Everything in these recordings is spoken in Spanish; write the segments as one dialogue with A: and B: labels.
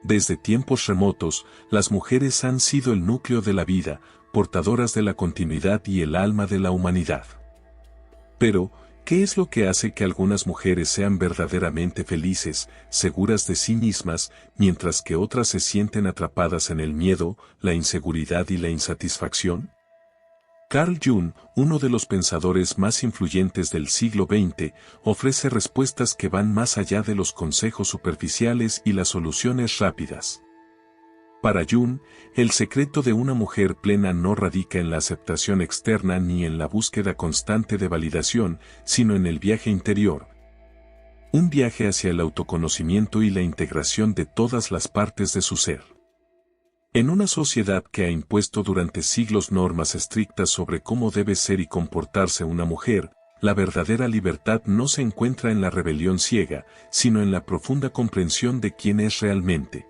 A: Desde tiempos remotos, las mujeres han sido el núcleo de la vida, portadoras de la continuidad y el alma de la humanidad. Pero, ¿qué es lo que hace que algunas mujeres sean verdaderamente felices, seguras de sí mismas, mientras que otras se sienten atrapadas en el miedo, la inseguridad y la insatisfacción? Carl Jung, uno de los pensadores más influyentes del siglo XX, ofrece respuestas que van más allá de los consejos superficiales y las soluciones rápidas. Para Jung, el secreto de una mujer plena no radica en la aceptación externa ni en la búsqueda constante de validación, sino en el viaje interior. Un viaje hacia el autoconocimiento y la integración de todas las partes de su ser. En una sociedad que ha impuesto durante siglos normas estrictas sobre cómo debe ser y comportarse una mujer, la verdadera libertad no se encuentra en la rebelión ciega, sino en la profunda comprensión de quién es realmente.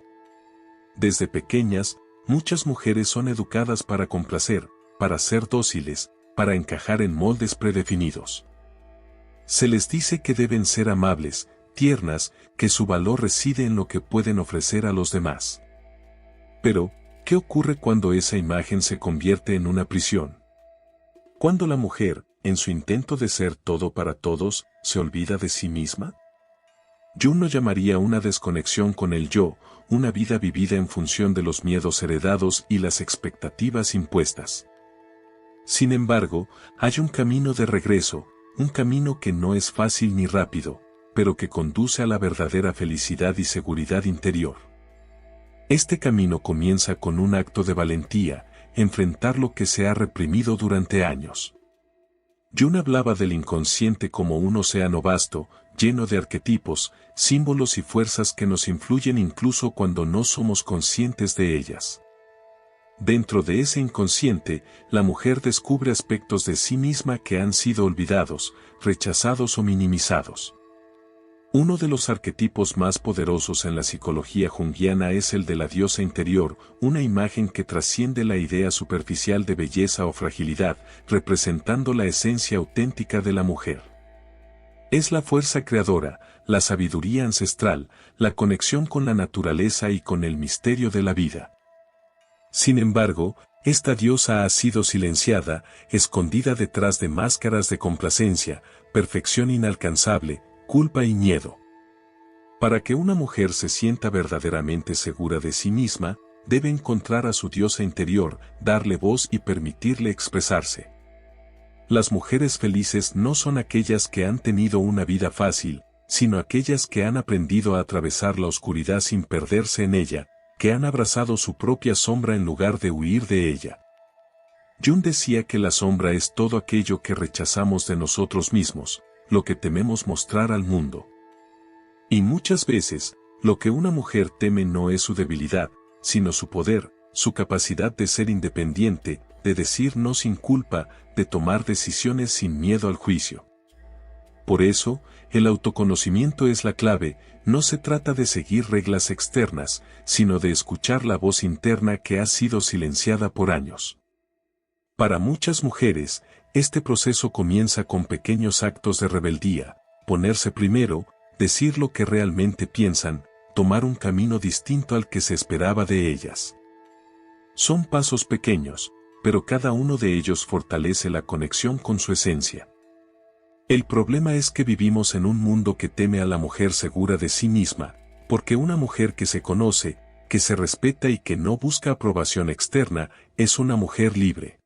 A: Desde pequeñas, muchas mujeres son educadas para complacer, para ser dóciles, para encajar en moldes predefinidos. Se les dice que deben ser amables, tiernas, que su valor reside en lo que pueden ofrecer a los demás. Pero, ¿qué ocurre cuando esa imagen se convierte en una prisión? Cuando la mujer, en su intento de ser todo para todos, se olvida de sí misma. Jung lo llamaría una desconexión con el yo, una vida vivida en función de los miedos heredados y las expectativas impuestas. Sin embargo, hay un camino de regreso, un camino que no es fácil ni rápido, pero que conduce a la verdadera felicidad y seguridad interior. Este camino comienza con un acto de valentía, enfrentar lo que se ha reprimido durante años. Jung hablaba del inconsciente como un océano vasto, lleno de arquetipos, símbolos y fuerzas que nos influyen incluso cuando no somos conscientes de ellas. Dentro de ese inconsciente, la mujer descubre aspectos de sí misma que han sido olvidados, rechazados o minimizados. Uno de los arquetipos más poderosos en la psicología junguiana es el de la diosa interior, una imagen que trasciende la idea superficial de belleza o fragilidad, representando la esencia auténtica de la mujer. Es la fuerza creadora, la sabiduría ancestral, la conexión con la naturaleza y con el misterio de la vida. Sin embargo, esta diosa ha sido silenciada, escondida detrás de máscaras de complacencia, perfección inalcanzable, culpa y miedo. Para que una mujer se sienta verdaderamente segura de sí misma, debe encontrar a su diosa interior, darle voz y permitirle expresarse. Las mujeres felices no son aquellas que han tenido una vida fácil, sino aquellas que han aprendido a atravesar la oscuridad sin perderse en ella, que han abrazado su propia sombra en lugar de huir de ella. Jung decía que la sombra es todo aquello que rechazamos de nosotros mismos, lo que tememos mostrar al mundo. Y muchas veces, lo que una mujer teme no es su debilidad, sino su poder, su capacidad de ser independiente, de decir no sin culpa, de tomar decisiones sin miedo al juicio. Por eso, el autoconocimiento es la clave, no se trata de seguir reglas externas, sino de escuchar la voz interna que ha sido silenciada por años. Para muchas mujeres, este proceso comienza con pequeños actos de rebeldía, ponerse primero, decir lo que realmente piensan, tomar un camino distinto al que se esperaba de ellas. Son pasos pequeños, pero cada uno de ellos fortalece la conexión con su esencia. El problema es que vivimos en un mundo que teme a la mujer segura de sí misma, porque una mujer que se conoce, que se respeta y que no busca aprobación externa, es una mujer libre.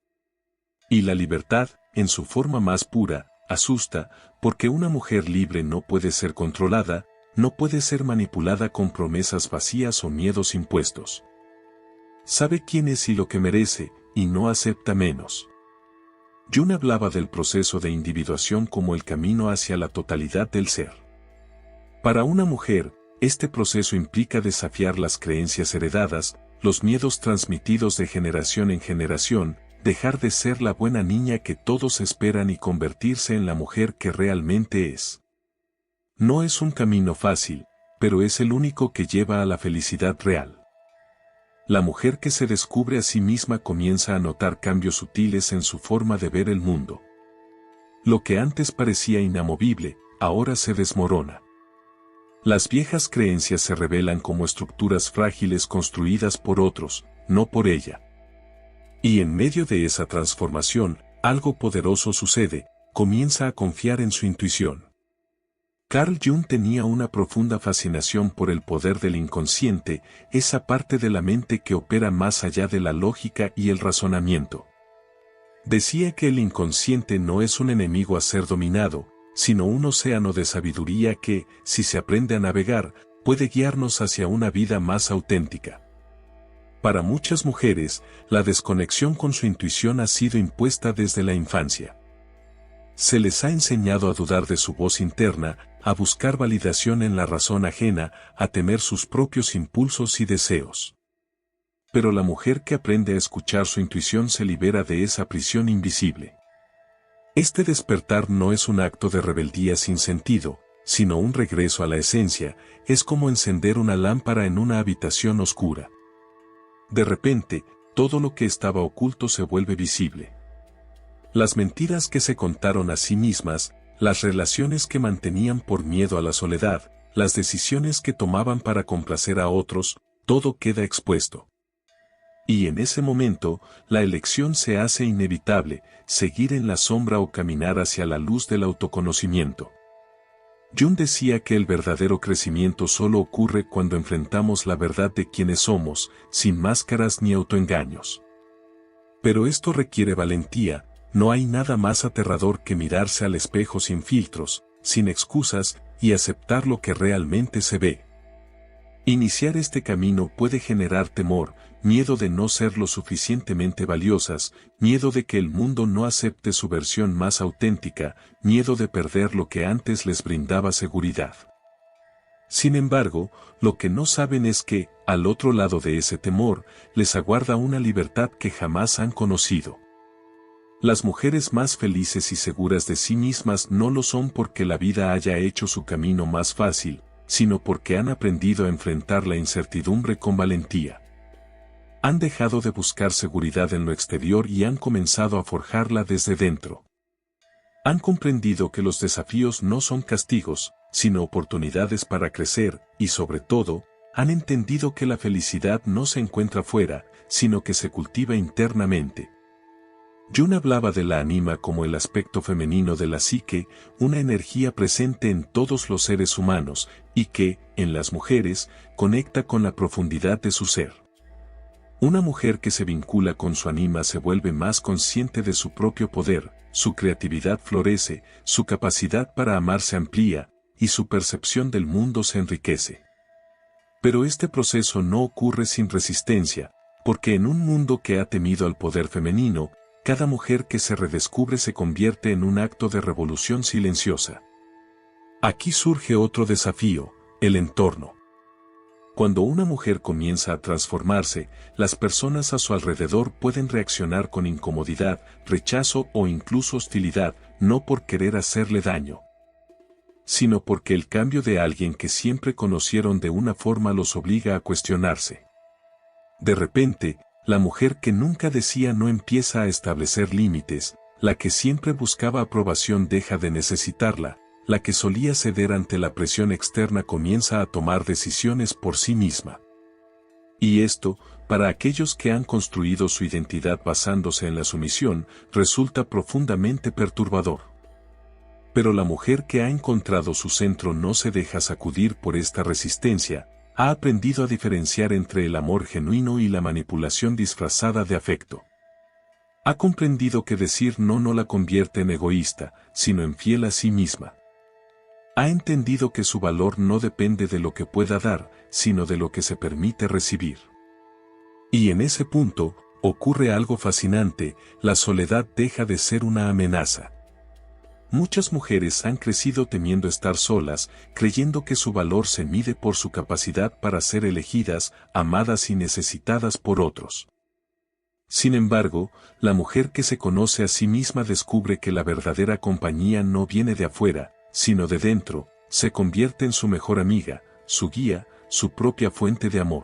A: Y la libertad, en su forma más pura, asusta, porque una mujer libre no puede ser controlada, no puede ser manipulada con promesas vacías o miedos impuestos. Sabe quién es y lo que merece, y no acepta menos. Jung hablaba del proceso de individuación como el camino hacia la totalidad del ser. Para una mujer, este proceso implica desafiar las creencias heredadas, los miedos transmitidos de generación en generación, dejar de ser la buena niña que todos esperan y convertirse en la mujer que realmente es. No es un camino fácil, pero es el único que lleva a la felicidad real. La mujer que se descubre a sí misma comienza a notar cambios sutiles en su forma de ver el mundo. Lo que antes parecía inamovible, ahora se desmorona. Las viejas creencias se revelan como estructuras frágiles construidas por otros, no por ella. Y en medio de esa transformación, algo poderoso sucede, comienza a confiar en su intuición. Carl Jung tenía una profunda fascinación por el poder del inconsciente, esa parte de la mente que opera más allá de la lógica y el razonamiento. Decía que el inconsciente no es un enemigo a ser dominado, sino un océano de sabiduría que, si se aprende a navegar, puede guiarnos hacia una vida más auténtica. Para muchas mujeres, la desconexión con su intuición ha sido impuesta desde la infancia. Se les ha enseñado a dudar de su voz interna, a buscar validación en la razón ajena, a temer sus propios impulsos y deseos. Pero la mujer que aprende a escuchar su intuición se libera de esa prisión invisible. Este despertar no es un acto de rebeldía sin sentido, sino un regreso a la esencia, es como encender una lámpara en una habitación oscura. De repente, todo lo que estaba oculto se vuelve visible. Las mentiras que se contaron a sí mismas, las relaciones que mantenían por miedo a la soledad, las decisiones que tomaban para complacer a otros, todo queda expuesto. Y en ese momento, la elección se hace inevitable, seguir en la sombra o caminar hacia la luz del autoconocimiento. Jung decía que el verdadero crecimiento solo ocurre cuando enfrentamos la verdad de quienes somos, sin máscaras ni autoengaños. Pero esto requiere valentía, no hay nada más aterrador que mirarse al espejo sin filtros, sin excusas, y aceptar lo que realmente se ve. Iniciar este camino puede generar temor, miedo de no ser lo suficientemente valiosas, miedo de que el mundo no acepte su versión más auténtica, miedo de perder lo que antes les brindaba seguridad. Sin embargo, lo que no saben es que, al otro lado de ese temor, les aguarda una libertad que jamás han conocido. Las mujeres más felices y seguras de sí mismas no lo son porque la vida haya hecho su camino más fácil, sino porque han aprendido a enfrentar la incertidumbre con valentía. Han dejado de buscar seguridad en lo exterior y han comenzado a forjarla desde dentro. Han comprendido que los desafíos no son castigos, sino oportunidades para crecer, y sobre todo, han entendido que la felicidad no se encuentra fuera, sino que se cultiva internamente. Jung hablaba de la anima como el aspecto femenino de la psique, una energía presente en todos los seres humanos, y que, en las mujeres, conecta con la profundidad de su ser. Una mujer que se vincula con su anima se vuelve más consciente de su propio poder, su creatividad florece, su capacidad para amar se amplía, y su percepción del mundo se enriquece. Pero este proceso no ocurre sin resistencia, porque en un mundo que ha temido al poder femenino, cada mujer que se redescubre se convierte en un acto de revolución silenciosa. Aquí surge otro desafío, el entorno. Cuando una mujer comienza a transformarse, las personas a su alrededor pueden reaccionar con incomodidad, rechazo o incluso hostilidad, no por querer hacerle daño, sino porque el cambio de alguien que siempre conocieron de una forma los obliga a cuestionarse. De repente, la mujer que nunca decía no empieza a establecer límites, la que siempre buscaba aprobación deja de necesitarla, la que solía ceder ante la presión externa comienza a tomar decisiones por sí misma. Y esto, para aquellos que han construido su identidad basándose en la sumisión, resulta profundamente perturbador. Pero la mujer que ha encontrado su centro no se deja sacudir por esta resistencia, ha aprendido a diferenciar entre el amor genuino y la manipulación disfrazada de afecto. Ha comprendido que decir no la convierte en egoísta, sino en fiel a sí misma. Ha entendido que su valor no depende de lo que pueda dar, sino de lo que se permite recibir. Y en ese punto, ocurre algo fascinante, la soledad deja de ser una amenaza. Muchas mujeres han crecido temiendo estar solas, creyendo que su valor se mide por su capacidad para ser elegidas, amadas y necesitadas por otros. Sin embargo, la mujer que se conoce a sí misma descubre que la verdadera compañía no viene de afuera, sino de dentro, se convierte en su mejor amiga, su guía, su propia fuente de amor.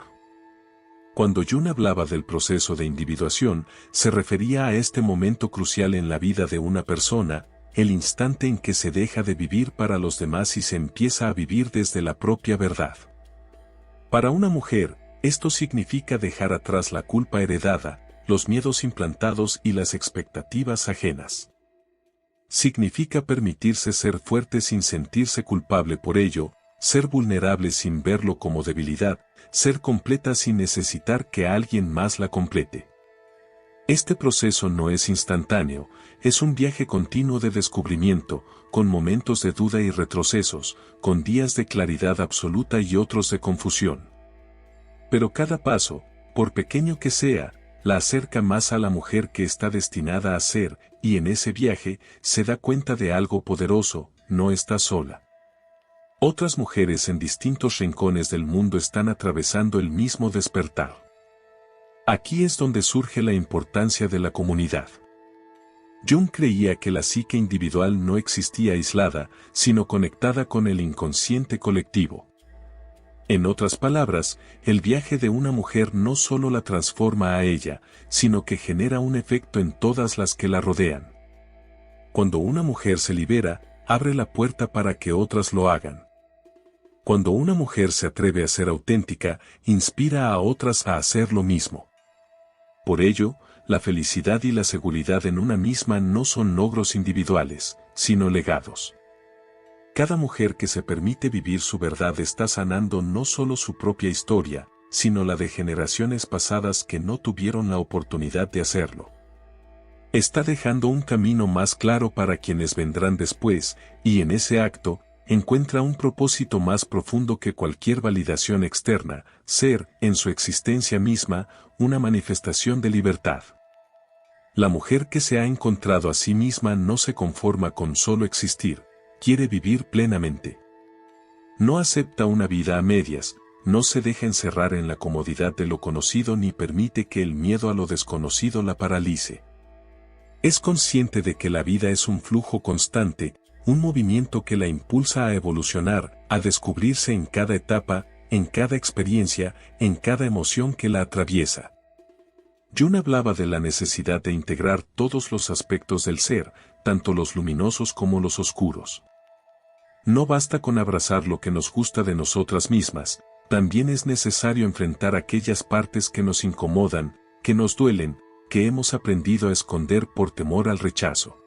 A: Cuando Jung hablaba del proceso de individuación, se refería a este momento crucial en la vida de una persona, el instante en que se deja de vivir para los demás y se empieza a vivir desde la propia verdad. Para una mujer, esto significa dejar atrás la culpa heredada, los miedos implantados y las expectativas ajenas. Significa permitirse ser fuerte sin sentirse culpable por ello, ser vulnerable sin verlo como debilidad, ser completa sin necesitar que alguien más la complete. Este proceso no es instantáneo, es un viaje continuo de descubrimiento, con momentos de duda y retrocesos, con días de claridad absoluta y otros de confusión. Pero cada paso, por pequeño que sea, la acerca más a la mujer que está destinada a ser, y en ese viaje, se da cuenta de algo poderoso: no está sola. Otras mujeres en distintos rincones del mundo están atravesando el mismo despertar. Aquí es donde surge la importancia de la comunidad. Jung creía que la psique individual no existía aislada, sino conectada con el inconsciente colectivo. En otras palabras, el viaje de una mujer no solo la transforma a ella, sino que genera un efecto en todas las que la rodean. Cuando una mujer se libera, abre la puerta para que otras lo hagan. Cuando una mujer se atreve a ser auténtica, inspira a otras a hacer lo mismo. Por ello, la felicidad y la seguridad en una misma no son logros individuales, sino legados. Cada mujer que se permite vivir su verdad está sanando no solo su propia historia, sino la de generaciones pasadas que no tuvieron la oportunidad de hacerlo. Está dejando un camino más claro para quienes vendrán después, y en ese acto, encuentra un propósito más profundo que cualquier validación externa: ser, en su existencia misma, una manifestación de libertad. La mujer que se ha encontrado a sí misma no se conforma con solo existir, quiere vivir plenamente. No acepta una vida a medias, no se deja encerrar en la comodidad de lo conocido ni permite que el miedo a lo desconocido la paralice. Es consciente de que la vida es un flujo constante, un movimiento que la impulsa a evolucionar, a descubrirse en cada etapa, en cada experiencia, en cada emoción que la atraviesa. Jung hablaba de la necesidad de integrar todos los aspectos del ser, tanto los luminosos como los oscuros. No basta con abrazar lo que nos gusta de nosotras mismas, también es necesario enfrentar aquellas partes que nos incomodan, que nos duelen, que hemos aprendido a esconder por temor al rechazo.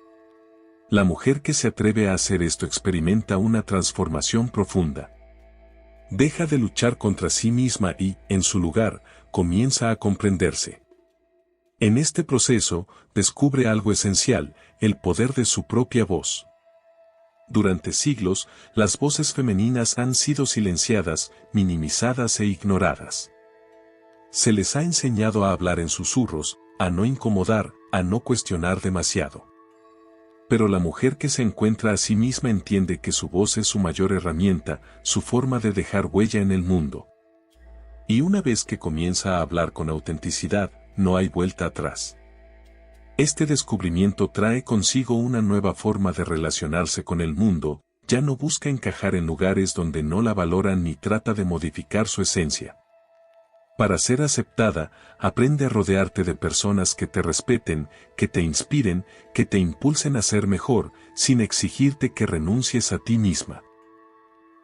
A: La mujer que se atreve a hacer esto experimenta una transformación profunda. Deja de luchar contra sí misma y, en su lugar, comienza a comprenderse. En este proceso, descubre algo esencial: el poder de su propia voz. Durante siglos, las voces femeninas han sido silenciadas, minimizadas e ignoradas. Se les ha enseñado a hablar en susurros, a no incomodar, a no cuestionar demasiado. Pero la mujer que se encuentra a sí misma entiende que su voz es su mayor herramienta, su forma de dejar huella en el mundo. Y una vez que comienza a hablar con autenticidad, no hay vuelta atrás. Este descubrimiento trae consigo una nueva forma de relacionarse con el mundo, ya no busca encajar en lugares donde no la valoran ni trata de modificar su esencia. Para ser aceptada, aprende a rodearte de personas que te respeten, que te inspiren, que te impulsen a ser mejor, sin exigirte que renuncies a ti misma.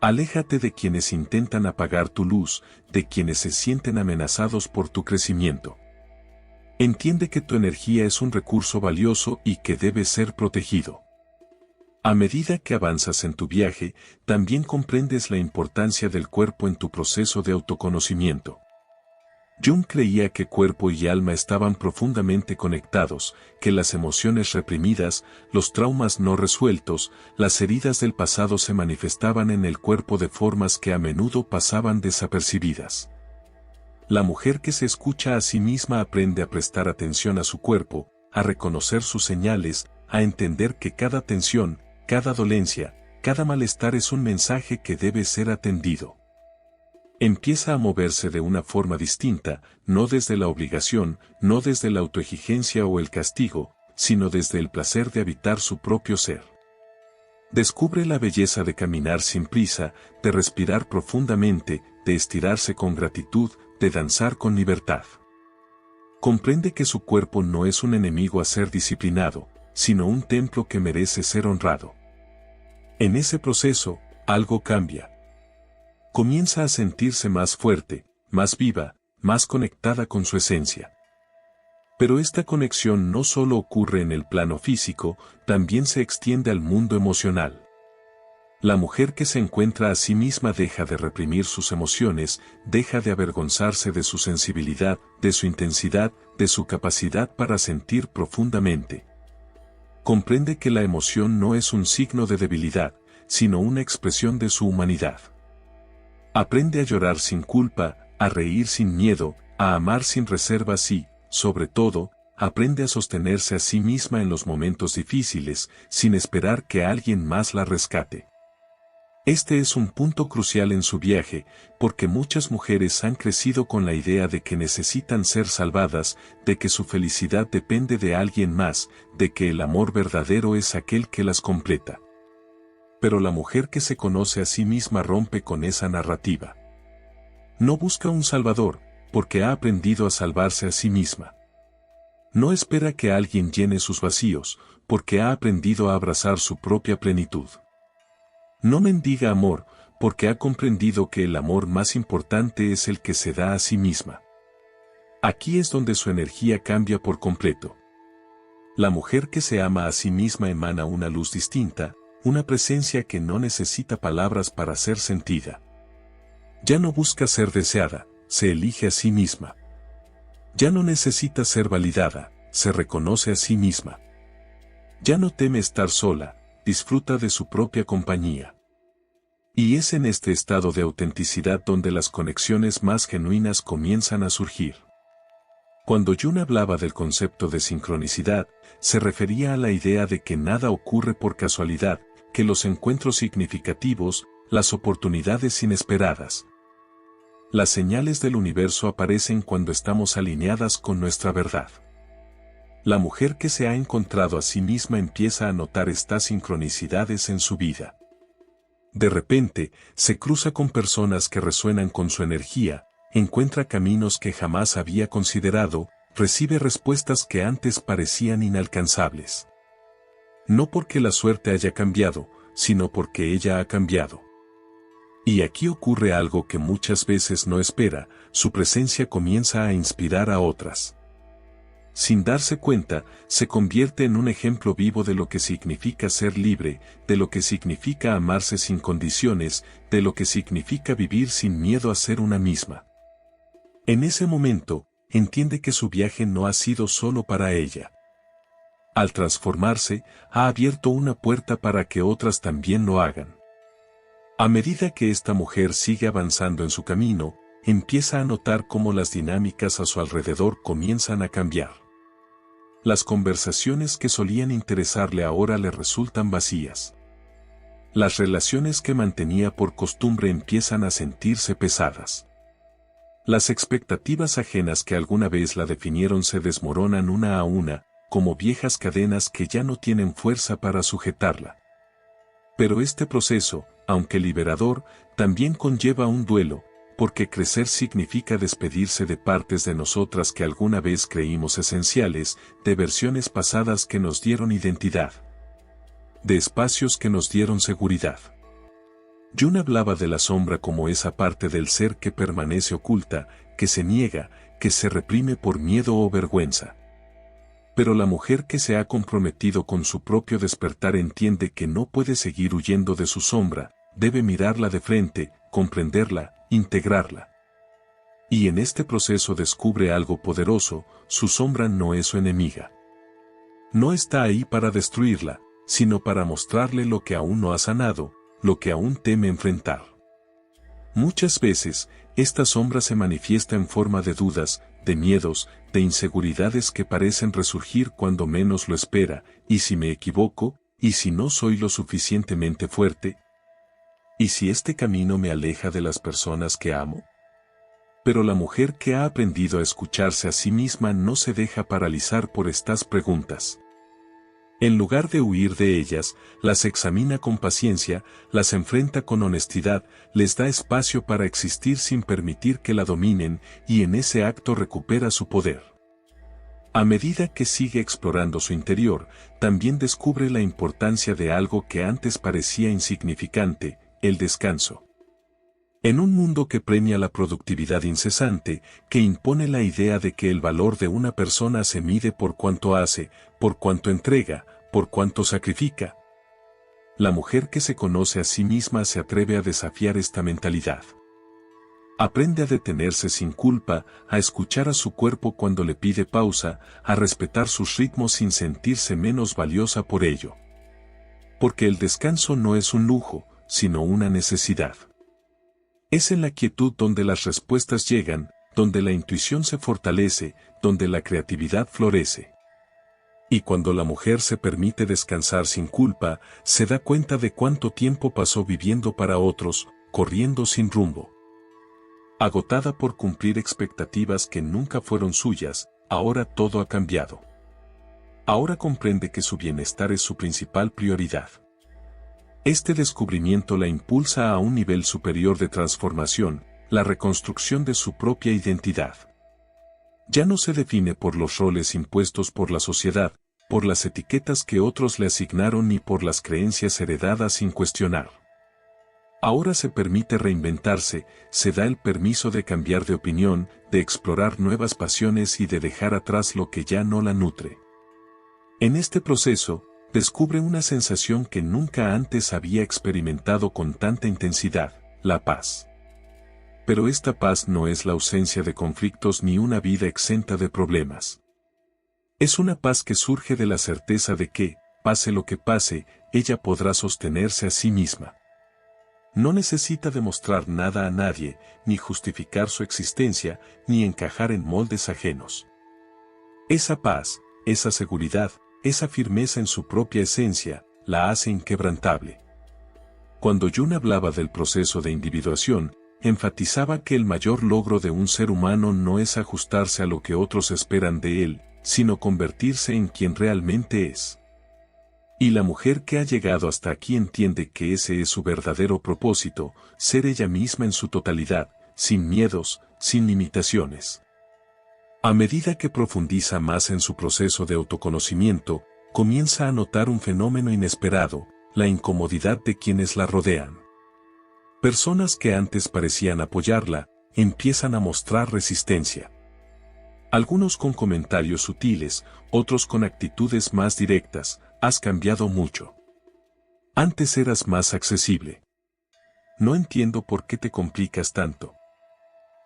A: Aléjate de quienes intentan apagar tu luz, de quienes se sienten amenazados por tu crecimiento. Entiende que tu energía es un recurso valioso y que debe ser protegido. A medida que avanzas en tu viaje, también comprendes la importancia del cuerpo en tu proceso de autoconocimiento. Jung creía que cuerpo y alma estaban profundamente conectados, que las emociones reprimidas, los traumas no resueltos, las heridas del pasado se manifestaban en el cuerpo de formas que a menudo pasaban desapercibidas. La mujer que se escucha a sí misma aprende a prestar atención a su cuerpo, a reconocer sus señales, a entender que cada tensión, cada dolencia, cada malestar es un mensaje que debe ser atendido. Empieza a moverse de una forma distinta, no desde la obligación, no desde la autoexigencia o el castigo, sino desde el placer de habitar su propio ser. Descubre la belleza de caminar sin prisa, de respirar profundamente, de estirarse con gratitud, de danzar con libertad. Comprende que su cuerpo no es un enemigo a ser disciplinado, sino un templo que merece ser honrado. En ese proceso, algo cambia. Comienza a sentirse más fuerte, más viva, más conectada con su esencia. Pero esta conexión no solo ocurre en el plano físico, también se extiende al mundo emocional. La mujer que se encuentra a sí misma deja de reprimir sus emociones, deja de avergonzarse de su sensibilidad, de su intensidad, de su capacidad para sentir profundamente. Comprende que la emoción no es un signo de debilidad, sino una expresión de su humanidad. Aprende a llorar sin culpa, a reír sin miedo, a amar sin reservas y, sobre todo, aprende a sostenerse a sí misma en los momentos difíciles, sin esperar que alguien más la rescate. Este es un punto crucial en su viaje, porque muchas mujeres han crecido con la idea de que necesitan ser salvadas, de que su felicidad depende de alguien más, de que el amor verdadero es aquel que las completa. Pero la mujer que se conoce a sí misma rompe con esa narrativa. No busca un salvador, porque ha aprendido a salvarse a sí misma. No espera que alguien llene sus vacíos, porque ha aprendido a abrazar su propia plenitud. No mendiga amor, porque ha comprendido que el amor más importante es el que se da a sí misma. Aquí es donde su energía cambia por completo. La mujer que se ama a sí misma emana una luz distinta, una presencia que no necesita palabras para ser sentida. Ya no busca ser deseada, se elige a sí misma. Ya no necesita ser validada, se reconoce a sí misma. Ya no teme estar sola, disfruta de su propia compañía. Y es en este estado de autenticidad donde las conexiones más genuinas comienzan a surgir. Cuando Jung hablaba del concepto de sincronicidad, se refería a la idea de que nada ocurre por casualidad, que los encuentros significativos, las oportunidades inesperadas, las señales del universo aparecen cuando estamos alineadas con nuestra verdad. La mujer que se ha encontrado a sí misma empieza a notar estas sincronicidades en su vida. De repente, se cruza con personas que resuenan con su energía, encuentra caminos que jamás había considerado, recibe respuestas que antes parecían inalcanzables. No porque la suerte haya cambiado, sino porque ella ha cambiado. Y aquí ocurre algo que muchas veces no espera, su presencia comienza a inspirar a otras. Sin darse cuenta, se convierte en un ejemplo vivo de lo que significa ser libre, de lo que significa amarse sin condiciones, de lo que significa vivir sin miedo a ser una misma. En ese momento, entiende que su viaje no ha sido solo para ella. Al transformarse, ha abierto una puerta para que otras también lo hagan. A medida que esta mujer sigue avanzando en su camino, empieza a notar cómo las dinámicas a su alrededor comienzan a cambiar. Las conversaciones que solían interesarle ahora le resultan vacías. Las relaciones que mantenía por costumbre empiezan a sentirse pesadas. Las expectativas ajenas que alguna vez la definieron se desmoronan una a una, como viejas cadenas que ya no tienen fuerza para sujetarla. Pero este proceso, aunque liberador, también conlleva un duelo, porque crecer significa despedirse de partes de nosotras que alguna vez creímos esenciales, de versiones pasadas que nos dieron identidad, de espacios que nos dieron seguridad. Jung hablaba de la sombra como esa parte del ser que permanece oculta, que se niega, que se reprime por miedo o vergüenza. Pero la mujer que se ha comprometido con su propio despertar entiende que no puede seguir huyendo de su sombra, debe mirarla de frente, comprenderla, integrarla. Y en este proceso descubre algo poderoso, su sombra no es su enemiga. No está ahí para destruirla, sino para mostrarle lo que aún no ha sanado, lo que aún teme enfrentar. Muchas veces, esta sombra se manifiesta en forma de dudas, de miedos, de inseguridades que parecen resurgir cuando menos lo espera, y si me equivoco, y si no soy lo suficientemente fuerte, y si este camino me aleja de las personas que amo. Pero la mujer que ha aprendido a escucharse a sí misma no se deja paralizar por estas preguntas. En lugar de huir de ellas, las examina con paciencia, las enfrenta con honestidad, les da espacio para existir sin permitir que la dominen, y en ese acto recupera su poder. A medida que sigue explorando su interior, también descubre la importancia de algo que antes parecía insignificante, el descanso. En un mundo que premia la productividad incesante, que impone la idea de que el valor de una persona se mide por cuánto hace, por cuánto entrega, por cuánto sacrifica, la mujer que se conoce a sí misma se atreve a desafiar esta mentalidad. Aprende a detenerse sin culpa, a escuchar a su cuerpo cuando le pide pausa, a respetar sus ritmos sin sentirse menos valiosa por ello. Porque el descanso no es un lujo, sino una necesidad. Es en la quietud donde las respuestas llegan, donde la intuición se fortalece, donde la creatividad florece. Y cuando la mujer se permite descansar sin culpa, se da cuenta de cuánto tiempo pasó viviendo para otros, corriendo sin rumbo. Agotada por cumplir expectativas que nunca fueron suyas, ahora todo ha cambiado. Ahora comprende que su bienestar es su principal prioridad. Este descubrimiento la impulsa a un nivel superior de transformación, la reconstrucción de su propia identidad. Ya no se define por los roles impuestos por la sociedad, por las etiquetas que otros le asignaron ni por las creencias heredadas sin cuestionar. Ahora se permite reinventarse, se da el permiso de cambiar de opinión, de explorar nuevas pasiones y de dejar atrás lo que ya no la nutre. En este proceso, descubre una sensación que nunca antes había experimentado con tanta intensidad, la paz. Pero esta paz no es la ausencia de conflictos ni una vida exenta de problemas. Es una paz que surge de la certeza de que, pase lo que pase, ella podrá sostenerse a sí misma. No necesita demostrar nada a nadie, ni justificar su existencia, ni encajar en moldes ajenos. Esa paz, esa seguridad, esa firmeza en su propia esencia, la hace inquebrantable. Cuando Jung hablaba del proceso de individuación, enfatizaba que el mayor logro de un ser humano no es ajustarse a lo que otros esperan de él, sino convertirse en quien realmente es. Y la mujer que ha llegado hasta aquí entiende que ese es su verdadero propósito, ser ella misma en su totalidad, sin miedos, sin limitaciones. A medida que profundiza más en su proceso de autoconocimiento, comienza a notar un fenómeno inesperado, la incomodidad de quienes la rodean. Personas que antes parecían apoyarla, empiezan a mostrar resistencia. Algunos con comentarios sutiles, otros con actitudes más directas, has cambiado mucho. Antes eras más accesible. No entiendo por qué te complicas tanto.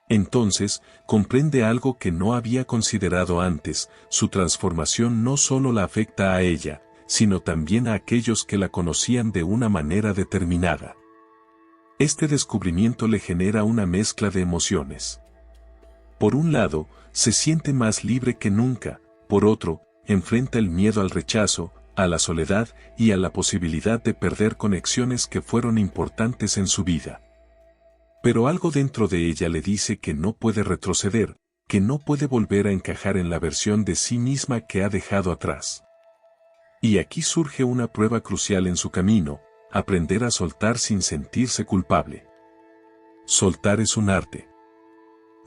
A: Entonces, comprende algo que no había considerado antes, su transformación no solo la afecta a ella, sino también a aquellos que la conocían de una manera determinada. Este descubrimiento le genera una mezcla de emociones. Por un lado, se siente más libre que nunca, por otro, enfrenta el miedo al rechazo, a la soledad y a la posibilidad de perder conexiones que fueron importantes en su vida. Pero algo dentro de ella le dice que no puede retroceder, que no puede volver a encajar en la versión de sí misma que ha dejado atrás. Y aquí surge una prueba crucial en su camino, aprender a soltar sin sentirse culpable. Soltar es un arte.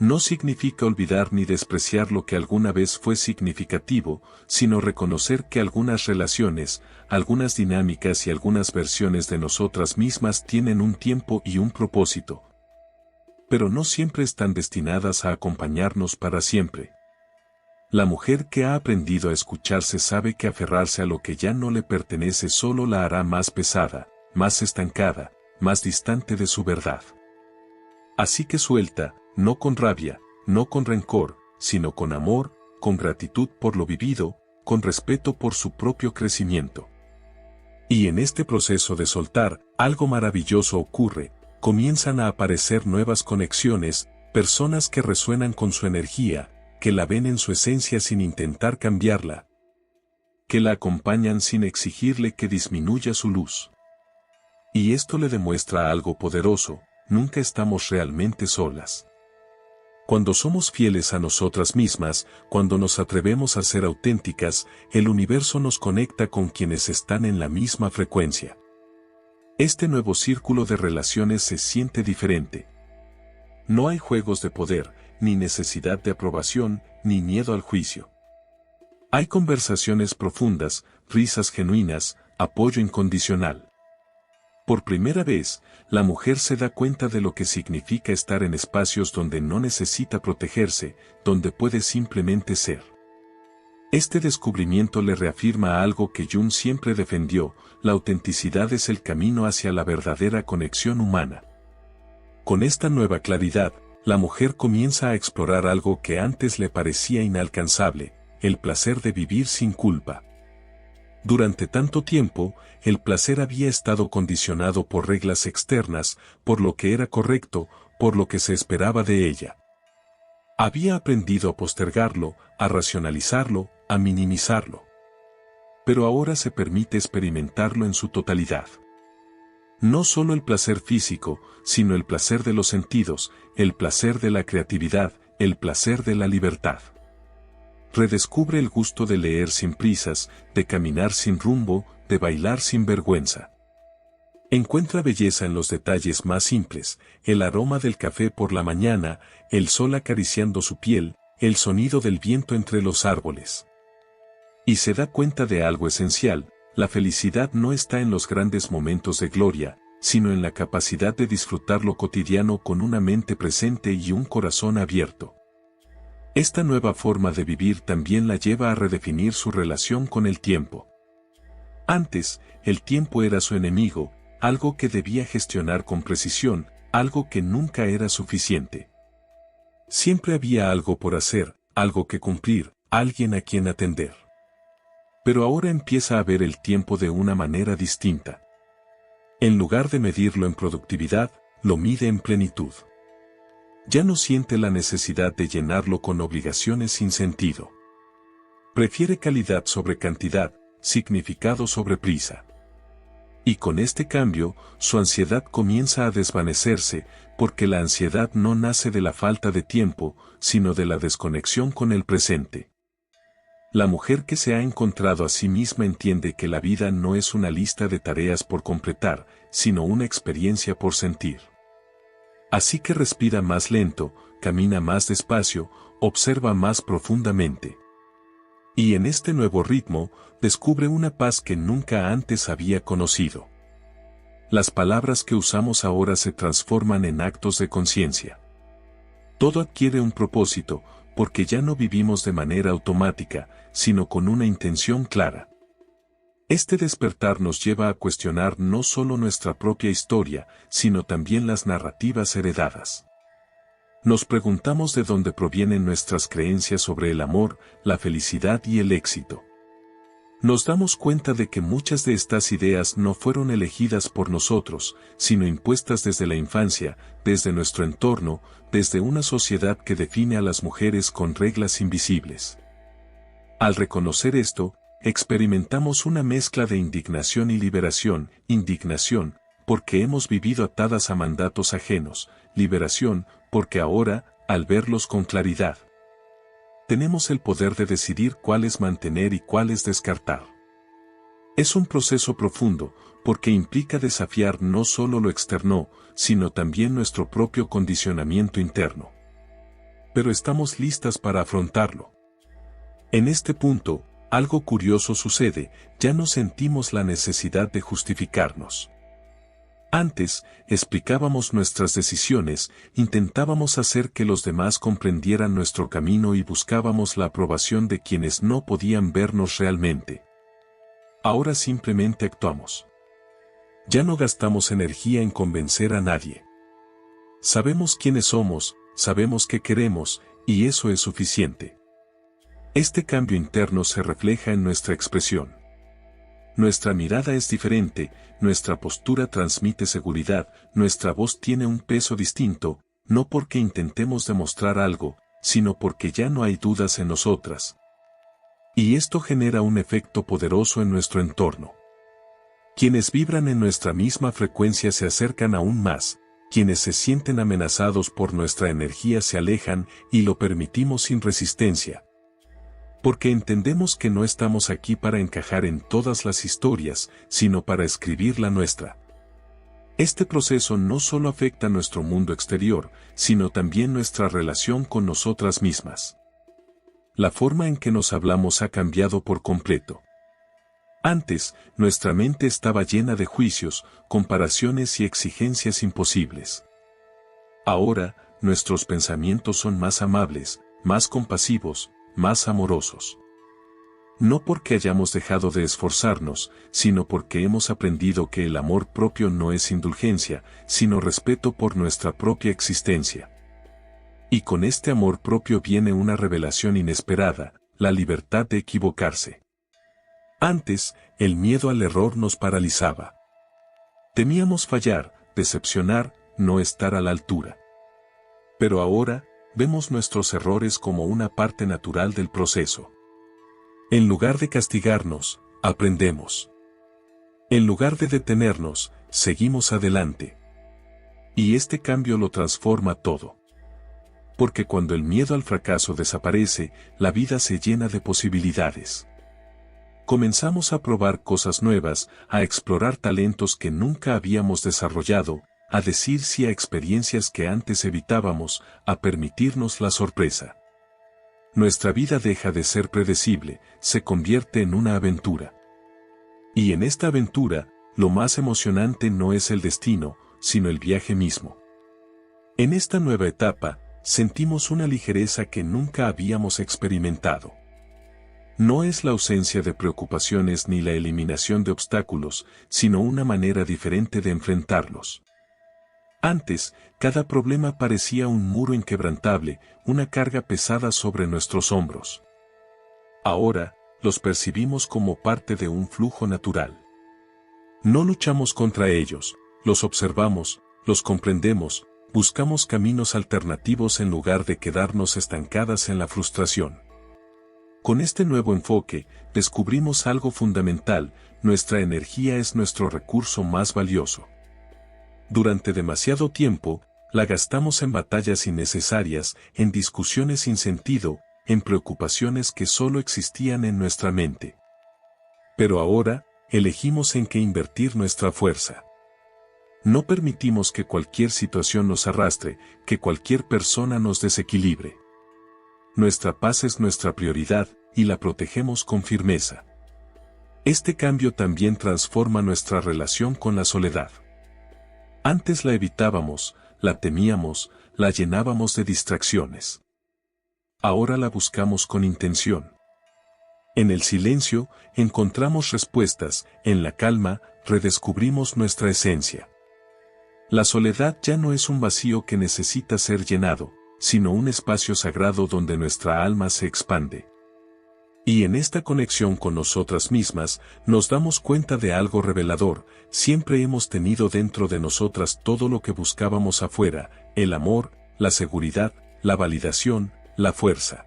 A: No significa olvidar ni despreciar lo que alguna vez fue significativo, sino reconocer que algunas relaciones, algunas dinámicas y algunas versiones de nosotras mismas tienen un tiempo y un propósito, pero no siempre están destinadas a acompañarnos para siempre. La mujer que ha aprendido a escucharse sabe que aferrarse a lo que ya no le pertenece solo la hará más pesada, más estancada, más distante de su verdad. Así que suelta, no con rabia, no con rencor, sino con amor, con gratitud por lo vivido, con respeto por su propio crecimiento. Y en este proceso de soltar, algo maravilloso ocurre. Comienzan a aparecer nuevas conexiones, personas que resuenan con su energía, que la ven en su esencia sin intentar cambiarla, que la acompañan sin exigirle que disminuya su luz. Y esto le demuestra algo poderoso, nunca estamos realmente solas. Cuando somos fieles a nosotras mismas, cuando nos atrevemos a ser auténticas, el universo nos conecta con quienes están en la misma frecuencia. Este nuevo círculo de relaciones se siente diferente. No hay juegos de poder, ni necesidad de aprobación, ni miedo al juicio. Hay conversaciones profundas, risas genuinas, apoyo incondicional. Por primera vez, la mujer se da cuenta de lo que significa estar en espacios donde no necesita protegerse, donde puede simplemente ser. Este descubrimiento le reafirma algo que Jung siempre defendió: la autenticidad es el camino hacia la verdadera conexión humana. Con esta nueva claridad, la mujer comienza a explorar algo que antes le parecía inalcanzable: el placer de vivir sin culpa. Durante tanto tiempo, el placer había estado condicionado por reglas externas, por lo que era correcto, por lo que se esperaba de ella. Había aprendido a postergarlo, a racionalizarlo, a minimizarlo. Pero ahora se permite experimentarlo en su totalidad. No solo el placer físico, sino el placer de los sentidos, el placer de la creatividad, el placer de la libertad. Redescubre el gusto de leer sin prisas, de caminar sin rumbo, de bailar sin vergüenza. Encuentra belleza en los detalles más simples: el aroma del café por la mañana, el sol acariciando su piel, el sonido del viento entre los árboles. Y se da cuenta de algo esencial: la felicidad no está en los grandes momentos de gloria, sino en la capacidad de disfrutar lo cotidiano con una mente presente y un corazón abierto. Esta nueva forma de vivir también la lleva a redefinir su relación con el tiempo. Antes, el tiempo era su enemigo, algo que debía gestionar con precisión, algo que nunca era suficiente. Siempre había algo por hacer, algo que cumplir, alguien a quien atender. Pero ahora empieza a ver el tiempo de una manera distinta. En lugar de medirlo en productividad, lo mide en plenitud. Ya no siente la necesidad de llenarlo con obligaciones sin sentido. Prefiere calidad sobre cantidad, significado sobre prisa. Y con este cambio, su ansiedad comienza a desvanecerse, porque la ansiedad no nace de la falta de tiempo, sino de la desconexión con el presente. La mujer que se ha encontrado a sí misma entiende que la vida no es una lista de tareas por completar, sino una experiencia por sentir. Así que respira más lento, camina más despacio, observa más profundamente. Y en este nuevo ritmo, descubre una paz que nunca antes había conocido. Las palabras que usamos ahora se transforman en actos de conciencia. Todo adquiere un propósito, porque ya no vivimos de manera automática, sino con una intención clara. Este despertar nos lleva a cuestionar no solo nuestra propia historia, sino también las narrativas heredadas. Nos preguntamos de dónde provienen nuestras creencias sobre el amor, la felicidad y el éxito. Nos damos cuenta de que muchas de estas ideas no fueron elegidas por nosotros, sino impuestas desde la infancia, desde nuestro entorno, desde una sociedad que define a las mujeres con reglas invisibles. Al reconocer esto, experimentamos una mezcla de indignación y liberación: indignación, porque hemos vivido atadas a mandatos ajenos; liberación, porque ahora, al verlos con claridad, tenemos el poder de decidir cuáles mantener y cuáles descartar. Es un proceso profundo, porque implica desafiar no solo lo externo, sino también nuestro propio condicionamiento interno. Pero estamos listas para afrontarlo. En este punto, algo curioso sucede: ya no sentimos la necesidad de justificarnos. Antes, explicábamos nuestras decisiones, intentábamos hacer que los demás comprendieran nuestro camino y buscábamos la aprobación de quienes no podían vernos realmente. Ahora simplemente actuamos. Ya no gastamos energía en convencer a nadie. Sabemos quiénes somos, sabemos qué queremos, y eso es suficiente. Este cambio interno se refleja en nuestra expresión. Nuestra mirada es diferente, nuestra postura transmite seguridad, nuestra voz tiene un peso distinto, no porque intentemos demostrar algo, sino porque ya no hay dudas en nosotras. Y esto genera un efecto poderoso en nuestro entorno. Quienes vibran en nuestra misma frecuencia se acercan aún más, quienes se sienten amenazados por nuestra energía se alejan, y lo permitimos sin resistencia. Porque entendemos que no estamos aquí para encajar en todas las historias, sino para escribir la nuestra. Este proceso no solo afecta nuestro mundo exterior, sino también nuestra relación con nosotras mismas. La forma en que nos hablamos ha cambiado por completo. Antes, nuestra mente estaba llena de juicios, comparaciones y exigencias imposibles. Ahora, nuestros pensamientos son más amables, más compasivos, más amorosos. No porque hayamos dejado de esforzarnos, sino porque hemos aprendido que el amor propio no es indulgencia, sino respeto por nuestra propia existencia. Y con este amor propio viene una revelación inesperada, la libertad de equivocarse. Antes, el miedo al error nos paralizaba. Temíamos fallar, decepcionar, no estar a la altura. Pero ahora, vemos nuestros errores como una parte natural del proceso. En lugar de castigarnos, aprendemos. En lugar de detenernos, seguimos adelante. Y este cambio lo transforma todo. Porque cuando el miedo al fracaso desaparece, la vida se llena de posibilidades. Comenzamos a probar cosas nuevas, a explorar talentos que nunca habíamos desarrollado, a decir sí a experiencias que antes evitábamos, a permitirnos la sorpresa. Nuestra vida deja de ser predecible, se convierte en una aventura. Y en esta aventura, lo más emocionante no es el destino, sino el viaje mismo. En esta nueva etapa, sentimos una ligereza que nunca habíamos experimentado. No es la ausencia de preocupaciones ni la eliminación de obstáculos, sino una manera diferente de enfrentarlos. Antes, cada problema parecía un muro inquebrantable, una carga pesada sobre nuestros hombros. Ahora, los percibimos como parte de un flujo natural. No luchamos contra ellos, los observamos, los comprendemos, buscamos caminos alternativos en lugar de quedarnos estancadas en la frustración. Con este nuevo enfoque, descubrimos algo fundamental: nuestra energía es nuestro recurso más valioso. Durante demasiado tiempo, la gastamos en batallas innecesarias, en discusiones sin sentido, en preocupaciones que solo existían en nuestra mente. Pero ahora, elegimos en qué invertir nuestra fuerza. No permitimos que cualquier situación nos arrastre, que cualquier persona nos desequilibre. Nuestra paz es nuestra prioridad, y la protegemos con firmeza. Este cambio también transforma nuestra relación con la soledad. Antes la evitábamos, la temíamos, la llenábamos de distracciones. Ahora la buscamos con intención. En el silencio, encontramos respuestas, en la calma, redescubrimos nuestra esencia. La soledad ya no es un vacío que necesita ser llenado, sino un espacio sagrado donde nuestra alma se expande. Y en esta conexión con nosotras mismas, nos damos cuenta de algo revelador: siempre hemos tenido dentro de nosotras todo lo que buscábamos afuera: el amor, la seguridad, la validación, la fuerza.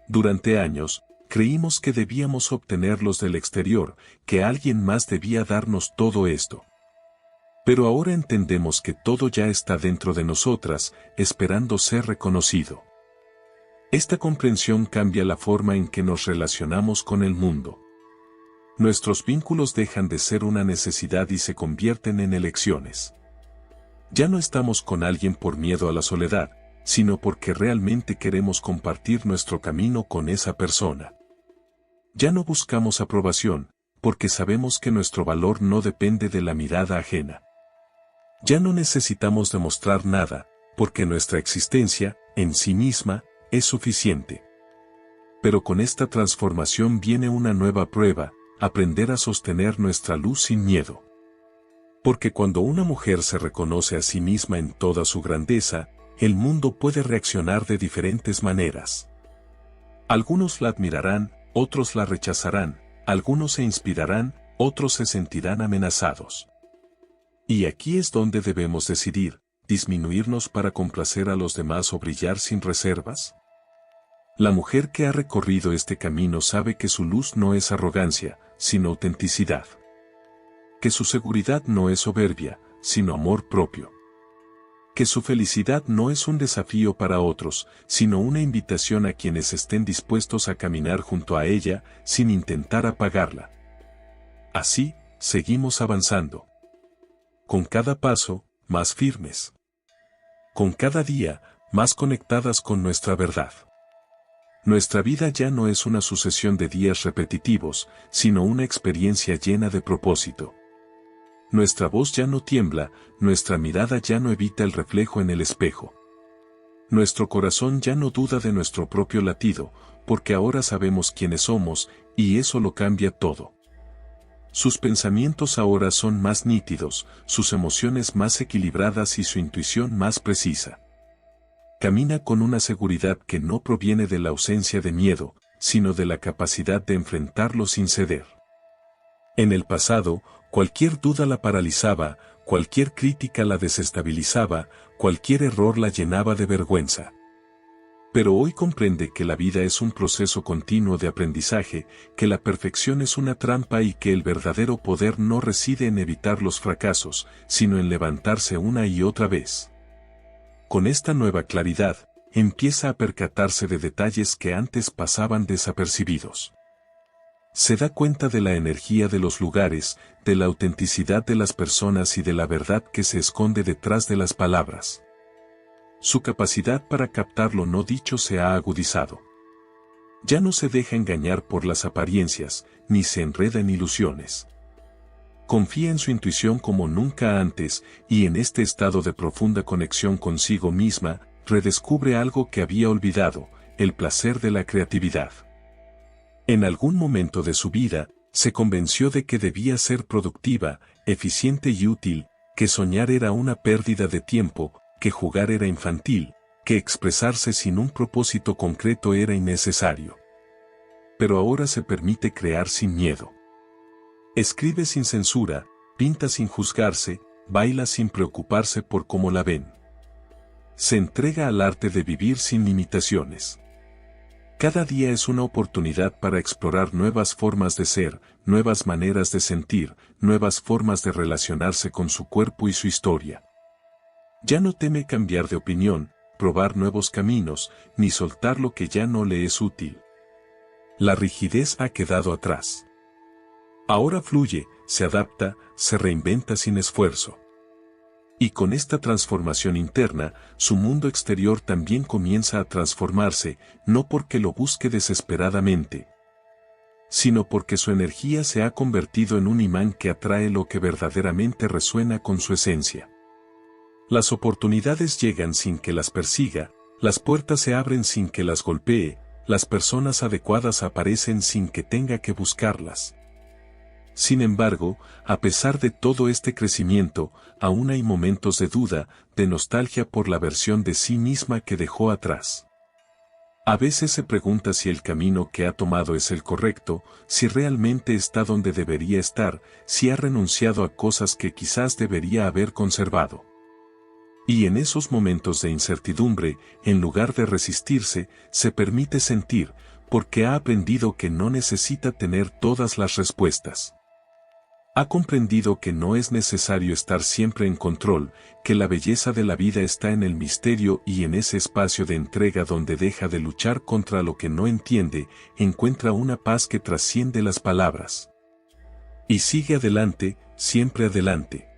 A: Durante años, creímos que debíamos obtenerlos del exterior, que alguien más debía darnos todo esto. Pero ahora entendemos que todo ya está dentro de nosotras, esperando ser reconocido. Esta comprensión cambia la forma en que nos relacionamos con el mundo. Nuestros vínculos dejan de ser una necesidad y se convierten en elecciones. Ya no estamos con alguien por miedo a la soledad, sino porque realmente queremos compartir nuestro camino con esa persona. Ya no buscamos aprobación, porque sabemos que nuestro valor no depende de la mirada ajena. Ya no necesitamos demostrar nada, porque nuestra existencia, en sí misma, es suficiente. Pero con esta transformación viene una nueva prueba: aprender a sostener nuestra luz sin miedo. Porque cuando una mujer se reconoce a sí misma en toda su grandeza, el mundo puede reaccionar de diferentes maneras. Algunos la admirarán, otros la rechazarán, algunos se inspirarán, otros se sentirán amenazados. Y aquí es donde debemos decidir: ¿disminuirnos para complacer a los demás o brillar sin reservas? La mujer que ha recorrido este camino sabe que su luz no es arrogancia, sino autenticidad. Que su seguridad no es soberbia, sino amor propio. Que su felicidad no es un desafío para otros, sino una invitación a quienes estén dispuestos a caminar junto a ella, sin intentar apagarla. Así, seguimos avanzando. Con cada paso, más firmes. Con cada día, más conectadas con nuestra verdad. Nuestra vida ya no es una sucesión de días repetitivos, sino una experiencia llena de propósito. Nuestra voz ya no tiembla, nuestra mirada ya no evita el reflejo en el espejo. Nuestro corazón ya no duda de nuestro propio latido, porque ahora sabemos quiénes somos, y eso lo cambia todo. Sus pensamientos ahora son más nítidos, sus emociones más equilibradas y su intuición más precisa. Camina con una seguridad que no proviene de la ausencia de miedo, sino de la capacidad de enfrentarlo sin ceder. En el pasado, cualquier duda la paralizaba, cualquier crítica la desestabilizaba, cualquier error la llenaba de vergüenza. Pero hoy comprende que la vida es un proceso continuo de aprendizaje, que la perfección es una trampa y que el verdadero poder no reside en evitar los fracasos, sino en levantarse una y otra vez. Con esta nueva claridad, empieza a percatarse de detalles que antes pasaban desapercibidos. Se da cuenta de la energía de los lugares, de la autenticidad de las personas y de la verdad que se esconde detrás de las palabras. Su capacidad para captar lo no dicho se ha agudizado. Ya no se deja engañar por las apariencias, ni se enreda en ilusiones. Confía en su intuición como nunca antes, y en este estado de profunda conexión consigo misma, redescubre algo que había olvidado, el placer de la creatividad. En algún momento de su vida, se convenció de que debía ser productiva, eficiente y útil, que soñar era una pérdida de tiempo, que jugar era infantil, que expresarse sin un propósito concreto era innecesario. Pero ahora se permite crear sin miedo. Escribe sin censura, pinta sin juzgarse, baila sin preocuparse por cómo la ven. Se entrega al arte de vivir sin limitaciones. Cada día es una oportunidad para explorar nuevas formas de ser, nuevas maneras de sentir, nuevas formas de relacionarse con su cuerpo y su historia. Ya no teme cambiar de opinión, probar nuevos caminos, ni soltar lo que ya no le es útil. La rigidez ha quedado atrás. Ahora fluye, se adapta, se reinventa sin esfuerzo. Y con esta transformación interna, su mundo exterior también comienza a transformarse, no porque lo busque desesperadamente, sino porque su energía se ha convertido en un imán que atrae lo que verdaderamente resuena con su esencia. Las oportunidades llegan sin que las persiga, las puertas se abren sin que las golpee, las personas adecuadas aparecen sin que tenga que buscarlas. Sin embargo, a pesar de todo este crecimiento, aún hay momentos de duda, de nostalgia por la versión de sí misma que dejó atrás. A veces se pregunta si el camino que ha tomado es el correcto, si realmente está donde debería estar, si ha renunciado a cosas que quizás debería haber conservado. Y en esos momentos de incertidumbre, en lugar de resistirse, se permite sentir, porque ha aprendido que no necesita tener todas las respuestas. Ha comprendido que no es necesario estar siempre en control, que la belleza de la vida está en el misterio y en ese espacio de entrega donde deja de luchar contra lo que no entiende, encuentra una paz que trasciende las palabras. Y sigue adelante, siempre adelante.